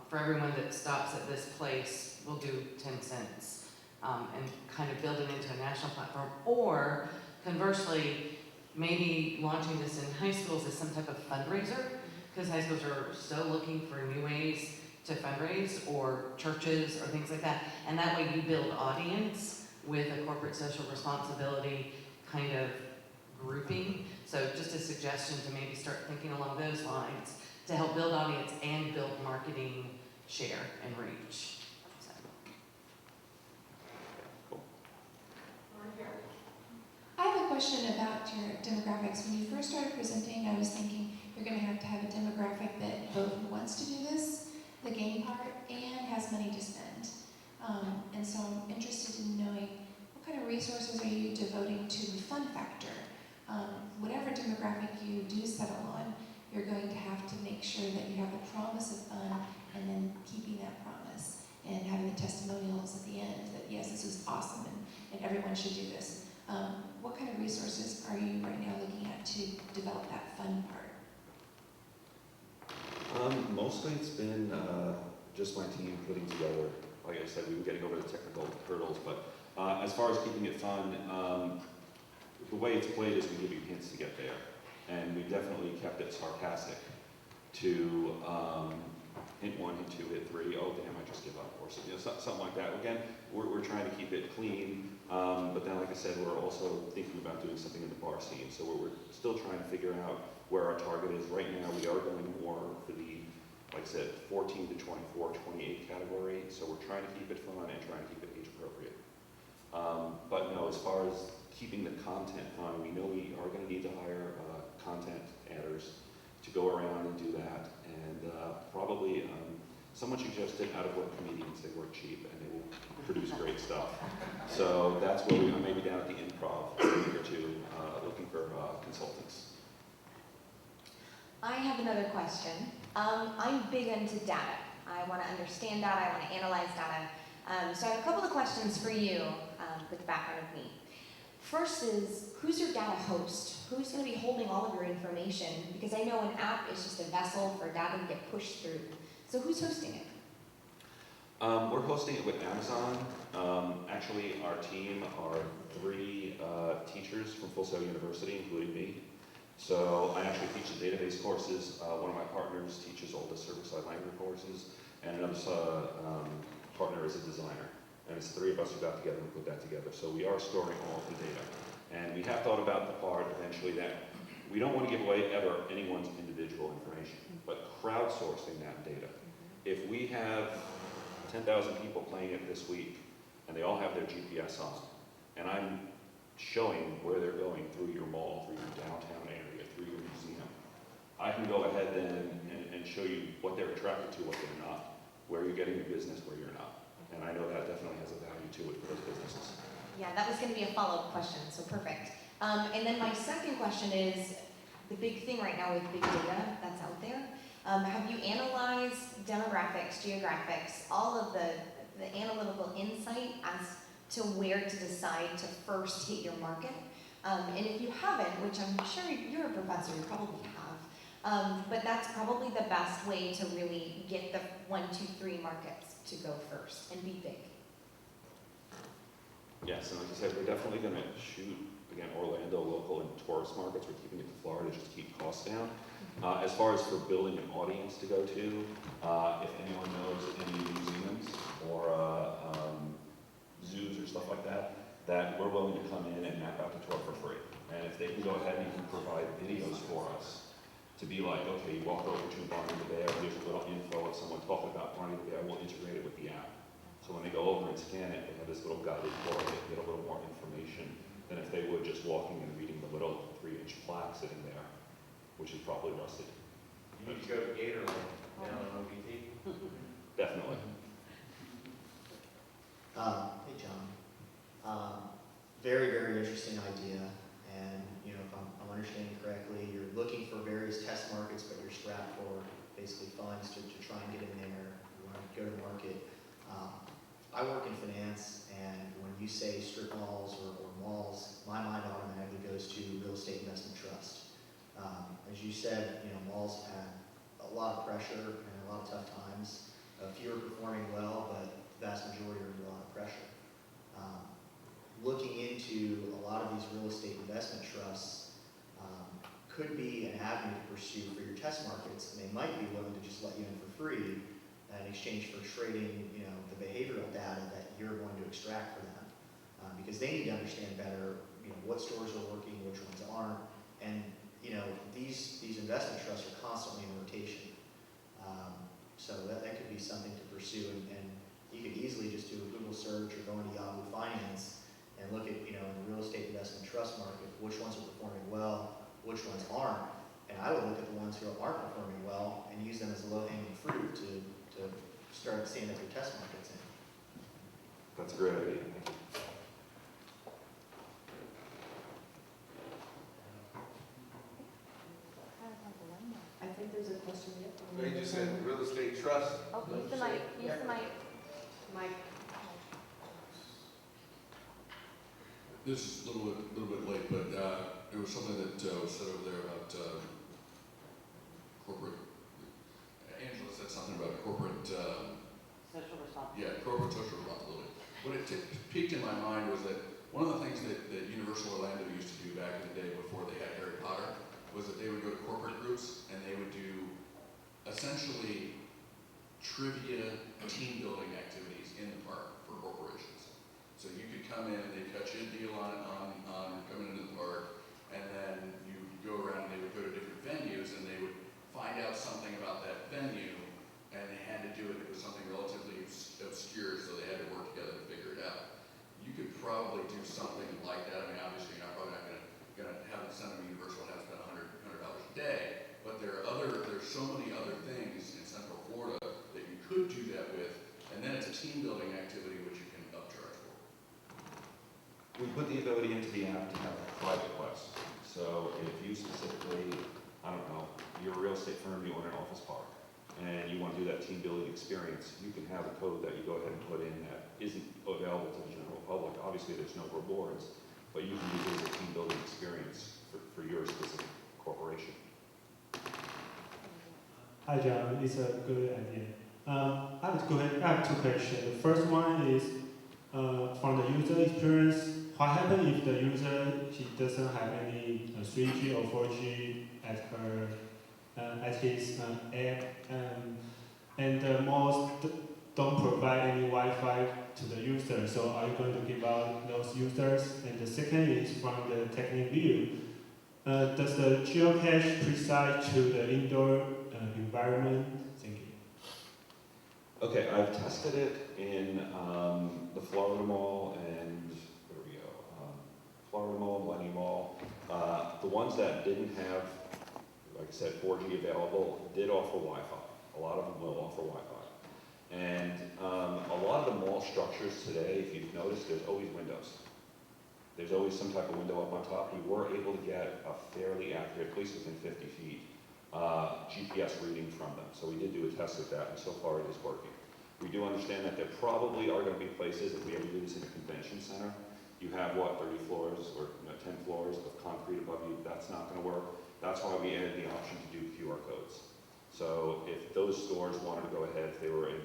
for everyone that stops at this place, we'll do 10 cents, and kind of build it into a national platform, or conversely, maybe launching this in high schools as some type of fundraiser, because high schools are so looking for new ways to fundraise, or churches, or things like that, and that way you build audience with a corporate social responsibility kind of grouping. So just a suggestion to maybe start thinking along those lines to help build audience and build marketing share and reach. So. Cool. I have a question about your demographics. When you first started presenting, I was thinking you're going to have a demographic that both wants to do this, the game part, and has money to spend. And so I'm interested in knowing what kind of resources are you devoting to the fun factor. Whatever demographic you do settle on, you're going to have to make sure that you have the promise of fun and then keeping that promise and having the testimonials at the end that yes, this is awesome and everyone should do this. What kind of resources are you right now looking at to develop that fun part? Mostly it's been just my team putting together. Like I said, we've been getting over the technical hurdles, but as far as keeping it fun, the way it's played is we give you hints to get there. And we definitely kept it sarcastic to hint 1, hint 2, hit 3, oh damn, I just give up, or something like that. Again, we're trying to keep it clean, but then like I said, we're also thinking about doing something in the bar scene. So we're still trying to figure out where our target is. Right now, we are going more for the, like I said, 14 to 24, 28 category. So we're trying to keep it fun and trying to keep it age appropriate. But no, as far as keeping the content fun, we know we are going to need to hire content adders to go around and do that. And probably someone suggested out of work comedians, they work cheap and they will produce great stuff. So that's where we may be down at the improv a week or two looking for consultants. I have another question. I'm big into data. I want to understand data, I want to analyze data. So I have a couple of questions for you with the background of me. First is, who's your data host? Who's going to be holding all of your information? Because I know an app is just a vessel for data to get pushed through. So who's hosting it? We're hosting it with Amazon. Actually, our team are 3 teachers from Full Sail University, including me. So I actually teach the database courses. One of my partners teaches all the server-side language courses, and another partner is a designer. And it's 3 of us who got together and put that together. So we are storing all of the data. And we have thought about the part eventually that we don't want to give away ever anyone's individual information, but crowdsourcing that data. If we have 10,000 people playing it this week, and they all have their GPS on, and I'm showing where they're going through your mall, through your downtown area, through your museum, I can go ahead then and show you what they're attracted to, what they're not, where you're getting your business, where you're not. And I know that definitely has a value to it for those businesses. Yeah, that was going to be a follow-up question, so perfect. And then my second question is, the big thing right now with big data that's out there, have you analyzed demographics, geographics, all of the analytical insight as to where to decide to first hit your market? And if you haven't, which I'm sure you're a professor, you probably have, but that's probably the best way to really get the 1, 2, 3 markets to go first and be big. Yes, and like I said, we're definitely going to shoot, again, Orlando, local, and tourist markets. We're keeping it to Florida just to keep costs down. As far as for building an audience to go to, if anyone knows any museums or zoos or stuff like that, that we're willing to come in and map out the tour for free. And if they can go ahead and even provide videos for us to be like, okay, you walk over to Barney the Bear, here's a little info of someone talking about Barney the Bear, we'll integrate it with the app. So when they go over and scan it, they have this little guided tour, they get a little more information than if they would just walking and reading the little 3-inch plaque sitting there, which is probably rusted. You need to go to Gatorland down on OBT. Definitely. Hey, John. Very, very interesting idea. And, you know, if I'm understanding correctly, you're looking for various test markets, but you're strapped for basically funds to try and get in there. You want to go to market. I work in finance, and when you say strip malls or malls, my mind automatically goes to real estate investment trust. As you said, you know, malls have had a lot of pressure and a lot of tough times. A few are performing well, but the vast majority are under a lot of pressure. Looking into a lot of these real estate investment trusts could be an avenue to pursue for your test markets, and they might be willing to just let you in for free in exchange for trading, you know, the behavioral data that you're going to extract for them, because they need to understand better, you know, what stores are working, which ones aren't, and you know, these investment trusts are constantly in rotation, so that could be something to pursue, and you could easily just do a Google search or go into Yahoo Finance and look at, you know, in the real estate investment trust market, which ones are performing well, which ones aren't, and I would look at the ones who aren't performing well and use them as a low-hanging fruit to start seeing if your test markets in. That's a great idea. Thank you. I think there's a question yet. They just said real estate trust. Oh, use the mic, use the mic. Mike. This is a little bit late, but there was something that was said over there about corporate. Angela said something about corporate. Social responsibility. Yeah, corporate social responsibility. What it piqued in my mind was that one of the things that Universal Orlando used to do back in the day before they had Harry Potter was that they would go to corporate groups and they would do essentially trivia team building activities in the park for corporations. So you could come in and they'd cut you a deal on coming into the park, and then you go around and they would go to different venues and they would find out something about that venue, and they had to do it. It was something relatively obscure, so they had to work together to figure it out. You could probably do something like that. I mean, obviously you're not probably not gonna have the Center of Universal have to spend $100 a day, but there's so many other things in Central Florida that you could do that with, and then it's a team building activity which you can upcharge for. We put the ability into the app to have a private quest. So if you specifically, I don't know, you're a real estate firm, you own an office park, and you want to do that team building experience, you can have a code that you go ahead and put in that isn't available to the general public. Obviously there's no rewards, but you can use it as a team building experience for your specific corporation. Hi John, it's a good idea. I have two questions. The first one is from the user experience. What happens if the user she doesn't have any 3G or 4G at his app, and the malls don't provide any Wi-Fi to the user? So are you going to give out those users? And the second is from the technical view. Does the geocache precise to the indoor environment? Thank you. Okay, I've tested it in the Florida Mall and, where we go, Florida Mall, Millennium Mall. The ones that didn't have, like I said, 4G available did offer Wi-Fi. A lot of them will offer Wi-Fi. And a lot of the mall structures today, if you've noticed, there's always windows. There's always some type of window up on top. We were able to get a fairly accurate, at least within 50 feet, GPS reading from them. So we did do a test of that, and so far it is working. We do understand that there probably are going to be places, if we ever do this in a convention center, you have, 30 floors or 10 floors of concrete above you. That's not going to work. That's why we added the option to do QR codes. So if those stores wanted to go ahead, if they were in,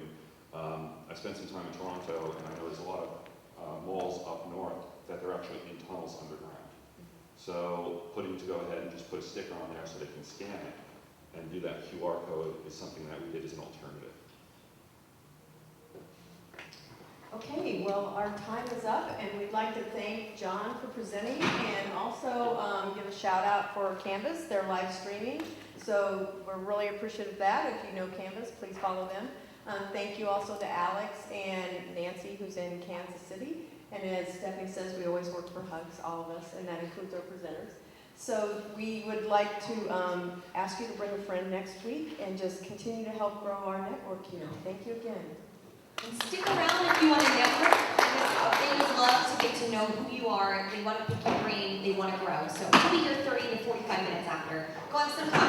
I spent some time in Toronto, and I know there's a lot of malls up north that they're actually in tunnels underground. So putting to go ahead and just put a sticker on there so they can scan it and do that QR code is something that we did as an alternative. Okay, well, our time is up, and we'd like to thank John for presenting, and also give a shout out for Canvas. They're live streaming, so we're really appreciative of that. If you know Canvas, please follow them. Thank you also to Alex and Nancy, who's in Kansas City. And as Stephanie says, we always work for hugs, all of us, and that includes our presenters. So we would like to ask you to bring a friend next week and just continue to help grow our network here. Thank you again. And stick around if you want to network. They would love to get to know who you are. They want to pick your brain. They want to grow. So we'll be here 30 to 45 minutes after. Go have some coffee.